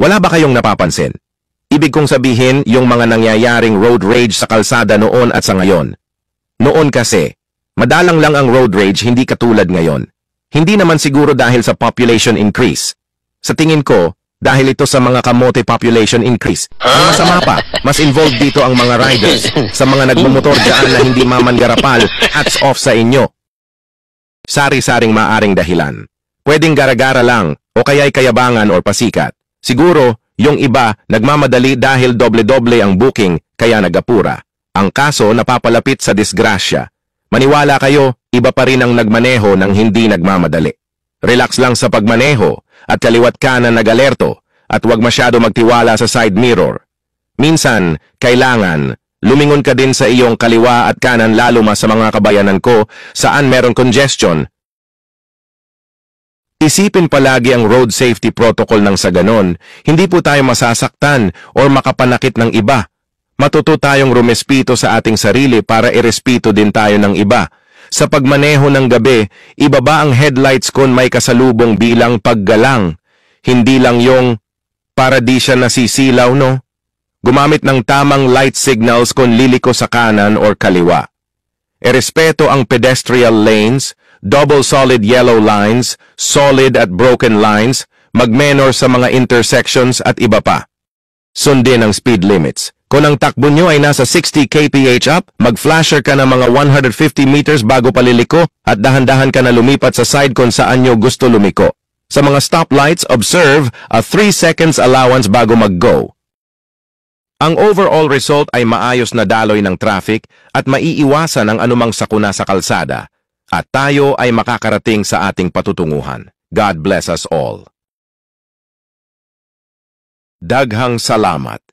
Wala ba kayong napapansin? Ibig kong sabihin yung mga nangyayaring road rage sa kalsada noon at sa ngayon. Noon kasi, madalang lang ang road rage, hindi katulad ngayon. Hindi naman siguro dahil sa population increase. Sa tingin ko, dahil ito sa mga kamote population increase. Ang masama pa, mas involved dito ang mga riders. Sa mga nagmumotor dyan na hindi mamangarapal, hats off sa inyo. Sari-saring maaring dahilan. Pwedeng gara-gara lang, o kaya'y kayabangan or pasikat. Siguro, yung iba, nagmamadali dahil doble-doble ang booking, kaya nagapura. Ang kaso, napapalapit sa disgrasya. Maniwala kayo, iba pa rin ang nagmaneho ng hindi nagmamadali. Relax lang sa pagmaneho, at kaliwat kanan nag-alerto, at huwag masyado magtiwala sa side mirror. Minsan, kailangan, lumingon ka din sa iyong kaliwa at kanan lalo mas sa mga kabayanan ko saan meron congestion. Isipin palagi ang road safety protocol ng sa ganon, hindi po tayo masasaktan o makapanakit ng iba. Matuto tayong rumespito sa ating sarili para irespito din tayo ng iba. Sa pagmaneho ng gabi, ibaba ang headlights kung may kasalubong bilang paggalang. Hindi lang yung para di siya nasisilaw, no? Gumamit ng tamang light signals kung liliko sa kanan or kaliwa. Irespeto ang pedestrian lanes, double solid yellow lines, solid at broken lines, mag-menor sa mga intersections at iba pa. Sundin ang speed limits. Kung ang takbo nyo ay nasa 60 kph up, mag-flasher ka ng mga 150 meters bago paliliko at dahan-dahan ka na lumipat sa side kung saan nyo gusto lumiko. Sa mga stoplights, observe a 3 seconds allowance bago mag-go. Ang overall result ay maayos na daloy ng traffic at maiiwasan ang anumang sakuna sa kalsada. At tayo ay makakarating sa ating patutunguhan. God bless us all. Daghang salamat.